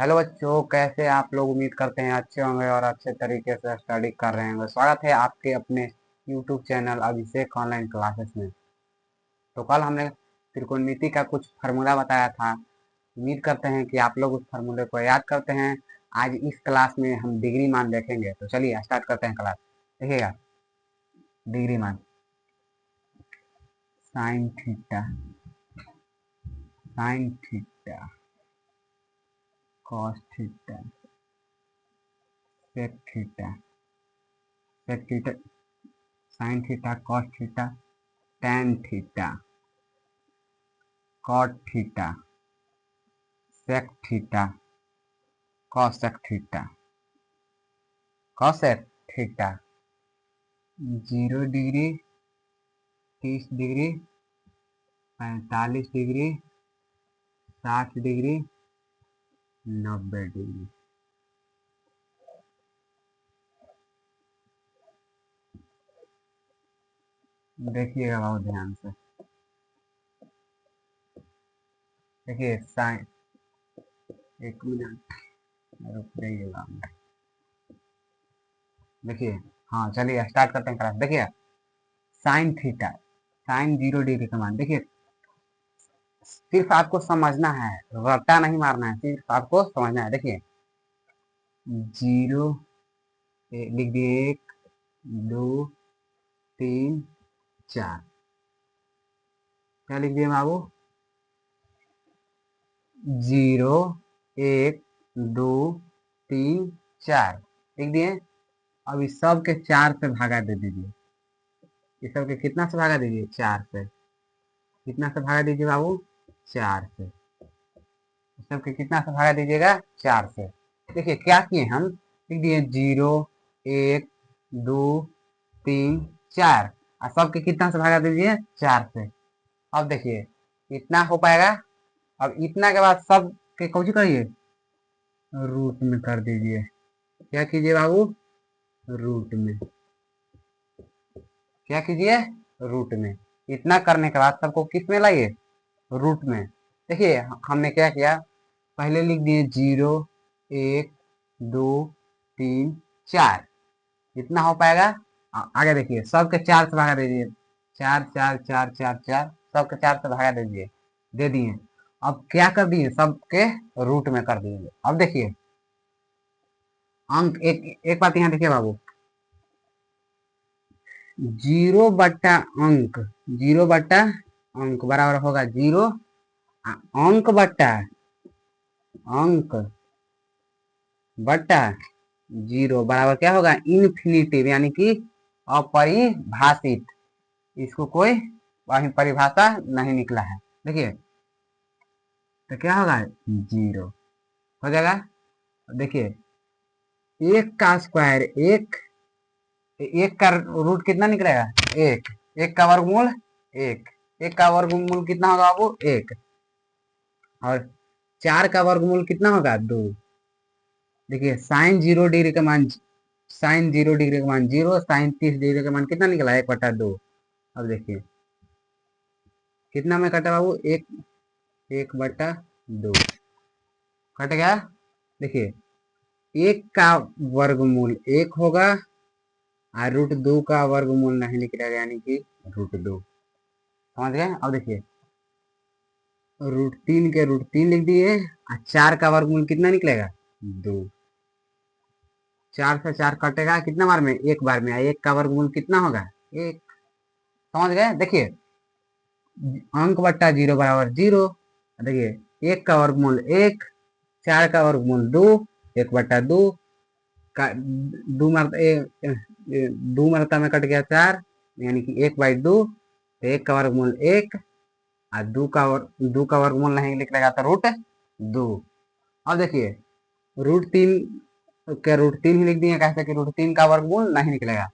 Hello बच्चों, कैसे आप लोग? उम्मीद करते हैं अच्छे होंगे और अच्छे तरीके से स्टडी कर रहे होंगे। स्वागत है आपके अपने यूट्यूब चैनल अभिषेक ऑनलाइन क्लासेस में। तो कल हमने त्रिकोणमिति का कुछ फार्मूला बताया था। उम्मीद करते हैं कि आप लोग उस फार्मूले को याद करते हैं। आज इस क्लास में हम डिग्री मान देखेंगे। तो चलिए स्टार्ट करते हैं क्लास। देखिएगा, डिग्री मान sine theta, sine theta, cos theta, sec theta, sec theta, sine theta, cos theta, tan theta, cot theta, sec theta, cosec theta. Cosec theta 0 degree, 30 degree, 45 degree, 60 degree, 90 degree. देखिएगा बहुत ध्यान से। देखिए sign, एक minute रुक जाइएगा। देखिए, हाँ चलिए स्टार्ट करते हैं क्लास। देखिए साइन थीटा, साइन 0 डिग्री का मान। देखिए सिर्फ आपको समझना है, रट्टा नहीं मारना है, सिर्फ आपको समझना है। देखिए 0 लिख दिए, 1 2 3 4। क्या लिख दिए बाबू? 0 1 2 3 4 लिख दिए। अब इस सब के 4 से भागा दे दीजिए। इस सब के कितना से भागा दीजिए? 4 से। कितना से भागा दीजिए बाबू? 4 से। इस सब के कितना से भागा दीजिएगा? 4 से। देखिए क्या किए हम, लिख दिए 0 1 2 3 4 और सब के कितना से भागा दीजिए? 4 से। अब देखिए इतना हो पाएगा। अब इतना के बाद सब के कौन करिए? रूट में कर दीजिए। क्या कीजिए बाबू? रूट में। क्या कीजिए? रूट में। इतना करने के बाद सबको किस में लाइए? रूट में। देखिए हमने क्या किया, पहले लिख दिए 0 1 2 3 4। इतना हो पाएगा। आगे देखिए सबके 4 से भागा दीजिए। 4 4 4 4 4, सबके 4 से भागा दीजिए, दे दिए। अब क्या कर दिए? सबके रूट में कर दिए। अब देखिए अंक, एक एक बात यहाँ देखिए बाबू, 0/अंक, 0/अंक बराबर होगा 0। अंक बट्टा अंक बट्टा 0 बराबर क्या होगा? इन्फिनिटिव, यानी कि अपरिभाषित। इसको कोई वही परिभाषा नहीं निकला है। देखिए तो क्या होगा? 0 हो जाएगा। देखिए 1 का स्क्वायर, एक का रूट कितना निकलेगा? 1। 1 का वर्गमूल 1। 1 का वर्गमूल कितना होगा बाबू? 1। और 4 का वर्गमूल कितना होगा? 2। देखिए साइन 0 डिग्री का मान, साइन 0 डिग्री का मान 0, साइन 30 डिग्री का मान कितना निकला? 1/2। अब देखिए कितना में कटा बाबू? 1, 1/2 कट गया। देखिए 1 का वर्गमूल 1 होगा और √2 का वर्गमूल नहीं निकलेगा, यानी कि √2। समझ गए? अब देखिए √3 के √3 लिख दिए और 4 का वर्गमूल कितना निकलेगा? 2। 4 से 4 कटेगा कितना बार में? एक बार में। 1 का वर्गमूल कितना होगा? 1। समझ गए? देखिए अंक बट्टा 0 बराबर 0। देखिए 1 का वर्गमूल 1, 4 का वर्गमूल 2, 1/2 का 2 मरता, 2 मरता में कट गया 4, यानी कि 1/2। तो 1 का वर्गमूल 1 और 2 का वर्गमूल नहीं निकलेगा तो √2। अब देखिए √3 के √3 ही लिख दिए, कैसे कि √3 का वर्गमूल नहीं निकलेगा।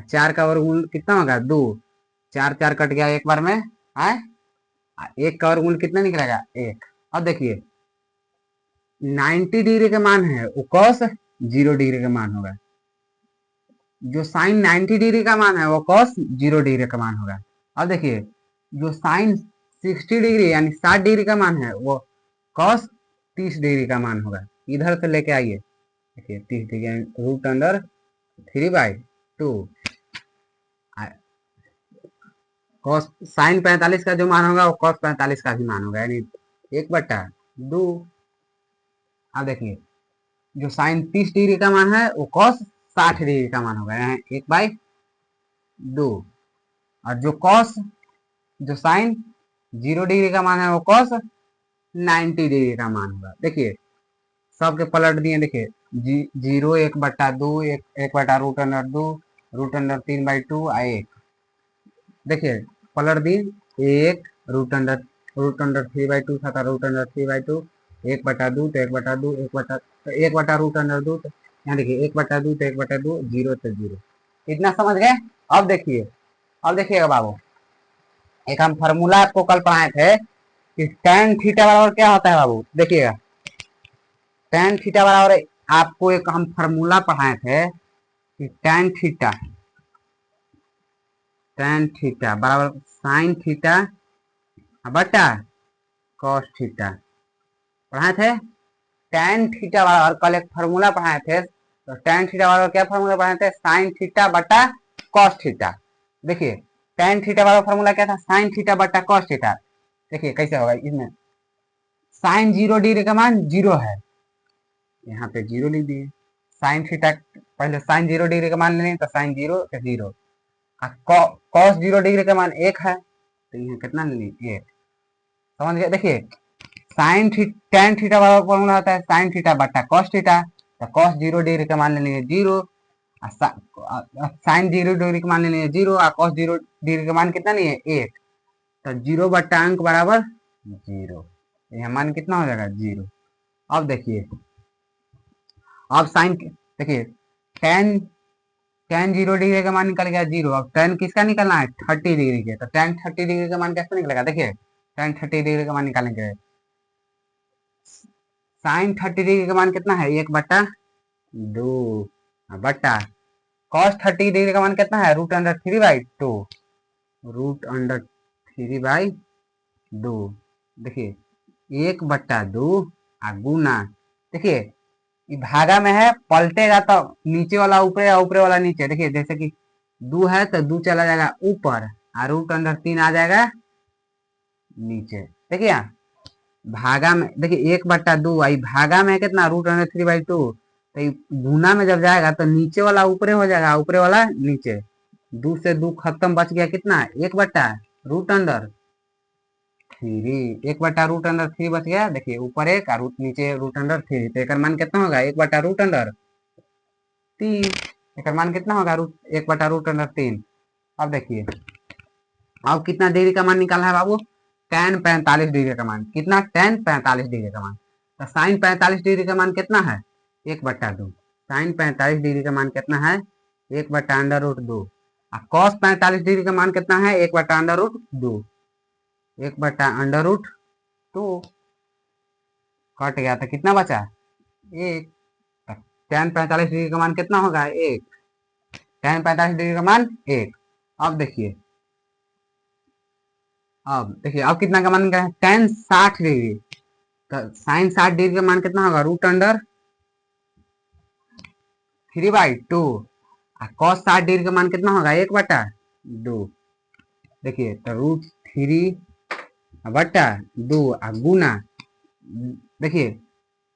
4 का वर्गमूल कितना होगा? 2। 4 4 कट गया एक बार में है। 1 का वर्गमूल कितना निकलेगा? 1। अब देखिए 90 डिग्री का मान है वो cos 0 डिग्री का मान होगा। जो साइन 90 डिग्री का मान है वो cos 0 डिग्री का मान होगा। अब देखिए जो साइन 60 डिग्री यानी 60 डिग्री का मान है वो cos 30 डिग्री का मान होगा। इधर से लेके आइए, देखिए 30 डिग्री √3/2 कॉस साइन 45 का जो मान होगा वो कॉस 45 का भी मान होगा, यानी 1/2। अब देखिए जो साइन 30 डिग्री का मान है वो कॉस 60 डिग्री का मान होगा, यानी 1/2। और जो साइन 0 डिग्री का मान है वो कॉस 90 डिग्री का मान होगा। देखिए सबके पलट दिए, देखिए 0 1/2 1/√2 √3/2 1। देखिए पलट दी, 1 √3/2 था, √3/2 1/2 तो 1/2 1/√2 तो यहाँ देखिए 1/2 तो 1/2 0 तो 0। इतना समझ गए। अब देखिए, अब देखिएगा बाबू, एक हम फार्मूला आपको कल पढ़ाए थे कि tan थीटा बराबर क्या होता है बाबू। देखिएगा tan थीटा बराबर, आपको एक हम फार्मूला पढ़ाए थे कि tan थीटा बराबर साइन थीटा बटा कॉस थीटा पढ़ाए थे। tan थीटा बराबर कल एक फार्मूला पढ़ाए थे, तो tan थीटा बराबर क्या फार्मूला पढ़ाए थे, साइन थीटा बटा कॉस थीटा। देखिए tan थीटा बराबर फार्मूला क्या था, साइन थीटा बटा कॉस थीटा। देखिए कैसे होगा, इसमें साइन 0 डिग्री का मान 0 है, यहाँ पे 0 लिख दिए। साइन थीटा पहले साइन 0 डिग्री का मान लेंगे तो साइन 0 तो 0, कॉस 0 डिग्री का मान 1 है, तो यहाँ कितना ले लेंगे 1। समझ गए। देखिए tan थीटा बराबर फॉर्मूला होता है साइन थीटा बटा कॉस थीटा, तो कॉस 0 डिग्री का मान ले लेंगे 0, साइन 0 डिग्री का मान ले लेंगे 0 और कॉस 0 डिग्री का मान कितना नहीं है 1, तो 0 बटा अंक बराबर 0, यहाँ मान कितना हो जाएगा 0। अब देखिए, अब साइन देखिए tan 0 डिग्री का मान निकल गया 0। अब tan किसका निकलना है 30 डिग्री के, तो tan 30 डिग्री का मान कैसे निकलेगा, देखिए tan 30 डिग्री का मान निकालेंगे, साइन 30 डिग्री का मान कितना है 1/2 बटा कॉस 30 डिग्री का मान कितना है √3/2 √3/2। देखिए 1/2 गुना, देखिए भागा में है, पलटेगा तो नीचे वाला ऊपर या ऊपर वाला नीचे। देखिए जैसे कि 2 है तो 2 चला जाएगा ऊपर और √3 आ जाएगा नीचे। देखिए भागा में देखिए 1/2 आई, भागा में कितना √3/2, तो गुना में जब जाएगा तो नीचे वाला ऊपरे हो जाएगा, ऊपरे वाला नीचे, 2 से 2 खत्म, बच गया कितना 1/√3, 1/√3 बच गया। देखिए ऊपर 1 और नीचे √3, तो एक मान कितना होगा 1/√3, एक मान कितना होगा 1/√3। अब देखिए अब कितना डिग्री का मान निकालना है बाबू, tan 45 डिग्री का मान, कितना tan 45 डिग्री का मान, तो साइन 45 डिग्री का मान कितना है 1/2, साइन 45 डिग्री का मान कितना है 1/√2, और कॉस 45 डिग्री का मान कितना है 1/√2, 1/√2 कट गया तो कितना बचा 1, tan 45 डिग्री का मान कितना होगा 1, tan 45 डिग्री का मान 1। अब देखिए अब कितना का मान निकला है tan 60 डिग्री, तो साइन 60 डिग्री का मान कितना होगा √3/2, और कॉस 60 डिग्री का मान कितना होगा 1/2। देखिए तो √3/2 गुना, देखिए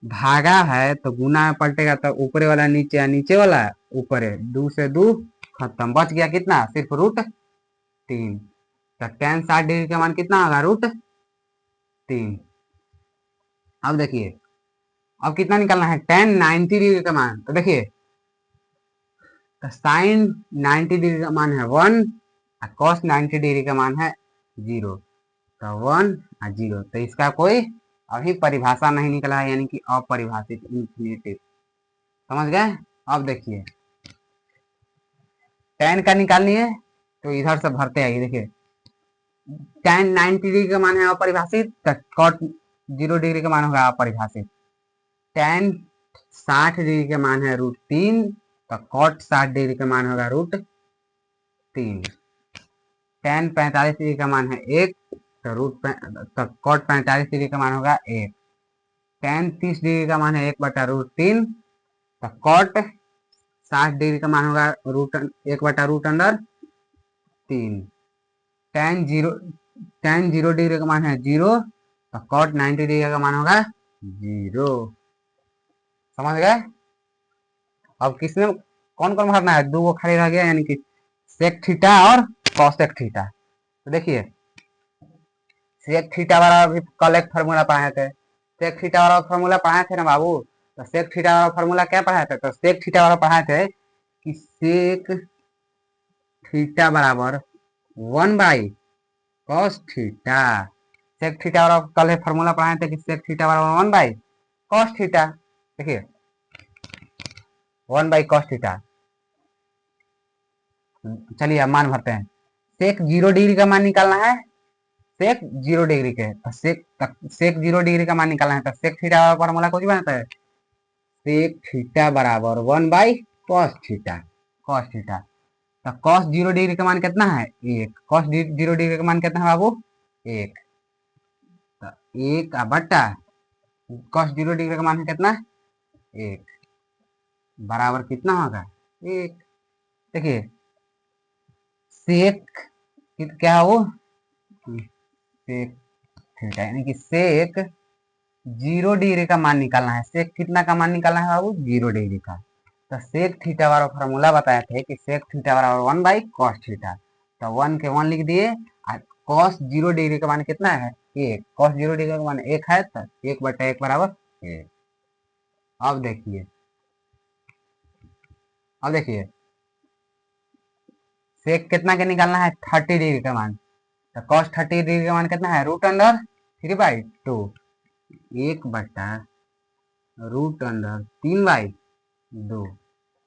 भागा है तो गुना में पलटेगा तो ऊपरे वाला नीचे या नीचे वाला ऊपर है, 2 से 2 खत्म, बच गया कितना सिर्फ √3, तो tan 60 डिग्री का मान कितना होगा √3। अब देखिए अब कितना निकालना है tan 90 डिग्री का मान, तो देखिए तो साइन 90 डिग्री का मान है 1 और कॉस 90 डिग्री का मान है 0, तो 1 और 0, तो इसका कोई अभी परिभाषा नहीं निकला है, यानी कि अपरिभाषित इंफिनिटिव। समझ गए। अब देखिए tan का निकालनी है तो इधर से भरते आइए। देखिए tan 90 डिग्री का मान है अपरिभाषित, तो cot 0 डिग्री का मान होगा अपरिभाषित, tan 60 डिग्री का मान है √3, तो cot 60 डिग्री का मान होगा √3, tan 45 डिग्री का मान है 1, तो cot 45 डिग्री का मान होगा 1, tan 30 डिग्री का मान है 1/√3, तो cot 60 डिग्री का मान होगा 1/√3। tan 0 डिग्री का मान है 0, तो cot 90 डिग्री का मान होगा 0। समझ गए? अब किसमें कौन कौन भरना है? 2 खाली रह गया, यानी कि सेक थीटा और कॉसेक थीटा। तो देखिए, सेक थीटा वाला भी कल एक फार्मूला पढ़ाए थे। सेक थीटा वाला फार्मूला पढ़ाए थे ना बाबू। तो सेक थीटा वाला फार्मूला क्या पढ़ाए थे? तो सेक थीटा वाला पढ़ाए थे कि सेक थीटा बराबर 1/cos थीटा। सेक थीटा वाला कल फार्मूला पढ़ाए थे कि सेक थीटा बराबर 1/cos थीटा। देखिए 1/cos थीटा। चलिए अब मान भरते हैं। सेक 0 डिग्री का मान निकालना है। सेक 0 डिग्री के, तो सेक 0 डिग्री का मान निकालना है। तो सेक थीटा वाला फॉर्मूला कुछ बनाता है, सेक थीटा बराबर 1/cos थीटा। cos थीटा, तो cos 0 डिग्री का मान कितना है? 1। cos 0 डिग्री का मान कितना है बाबू? 1। तो 1 बट्टा cos 0 डिग्री का मान है कितना? 1 बराबर कितना होगा? 1। देखिए सेक क्या है वो? सेक थीटा, यानी कि सेक 0 डिग्री का मान निकालना है। सेक कितना का मान निकालना है बाबू? 0 डिग्री का। तो सेक थीटा वाला फॉर्मूला बताए थे कि सेक थीटा बराबर 1/cos थीटा। तो 1 के 1 लिख दिए। cos 0 डिग्री का मान कितना है? 1। cos 0 डिग्री का मान 1 है, तो 1/1 बराबर 1। अब देखिए, अब देखिए सेक कितना के निकालना है? 30 डिग्री का मान। तो cos 30 डिग्री का मान कितना है? √3/2। 1/√3/2।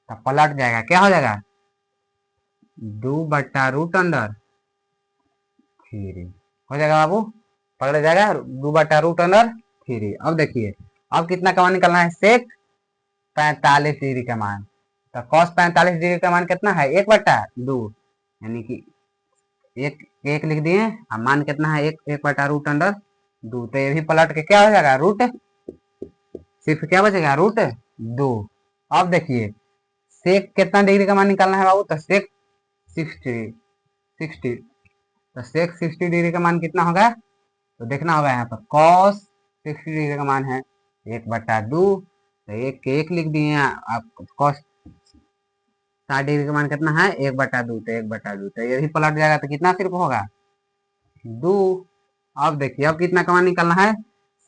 तो पलट जाएगा, क्या हो जाएगा? 2/√3 हो जाएगा बाबू। पलट जाएगा 2/√3। अब देखिए, अब कितना का मान निकलना है? सेक 45 डिग्री का मान। तो cos 45 डिग्री का मान कितना है? 1/2, यानी कि एक एक लिख दिए। अब मान कितना है? 1/√2। तो ये भी पलट के क्या हो जाएगा? रूट, सिर्फ क्या बचेगा? √2। अब देखिए सेक कितना डिग्री का मान निकालना है बाबू? तो सेक 60। तो सेक 60 डिग्री का मान कितना होगा? तो देखना होगा यहाँ पर cos 60 डिग्री का मान है 1/2। तो एक लिख दिए। आप cos 60 डिग्री का मान कितना है? 1/2। तो 1/2, तो ये भी पलट जाएगा, तो कितना सिर्फ होगा? 2। अब देखिए, अब कितना का मान निकालना है?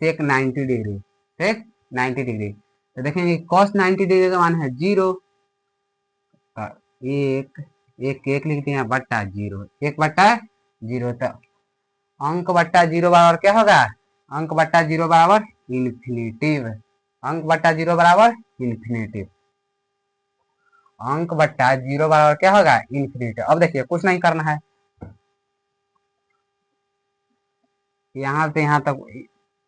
सेक 90 डिग्री। सेक 90 डिग्री, तो देखेंगे cos 90 डिग्री का मान है 0। तो एक एक लिख दिए बट्टा 0। 1/0। तो अंक बट्टा 0 बराबर क्या होगा? अंक बट्टा 0 बराबर इन्फिनिटिव। अंक बट्टा 0 बराबर इन्फिनिटिव। अंक बट्टा 0 बराबर क्या होगा? इन्फिनिटिव। अब देखिए कुछ नहीं करना है, यहाँ से यहाँ तक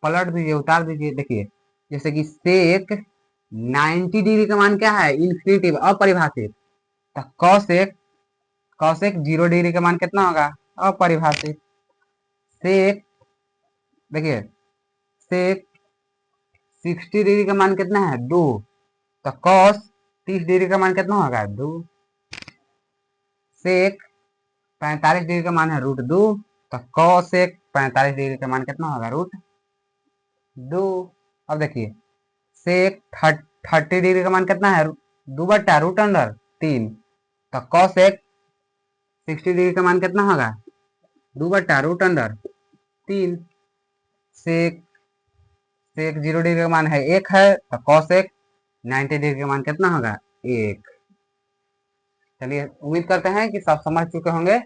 पलट दीजिए, उतार दीजिए। देखिए जैसे कि सेक 90 डिग्री का मान क्या है? इन्फिनिटिव, अपरिभाषित। तो कॉसेक 0 डिग्री का मान कितना होगा? अपरिभाषित। सेक, देखिए सेक 60 डिग्री का मान कितना है? 2। तो कॉस 30 डिग्री का मान कितना होगा? 2। सेक 45 डिग्री का मान है √2। तो कॉसेक 45 डिग्री का मान कितना होगा? √2। अब देखिए सेक 30 डिग्री का मान कितना है? 2/√3। तो कॉसेक 60 डिग्री का मान कितना होगा? 2/√3। सेक सेक 0 डिग्री का मान है 1 है, तो कॉसेक 90 डिग्री का मान कितना होगा? 1। चलिए उम्मीद करते हैं कि सब समझ चुके होंगे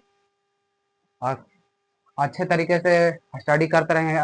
और अच्छे तरीके से स्टडी करते रहेंगे।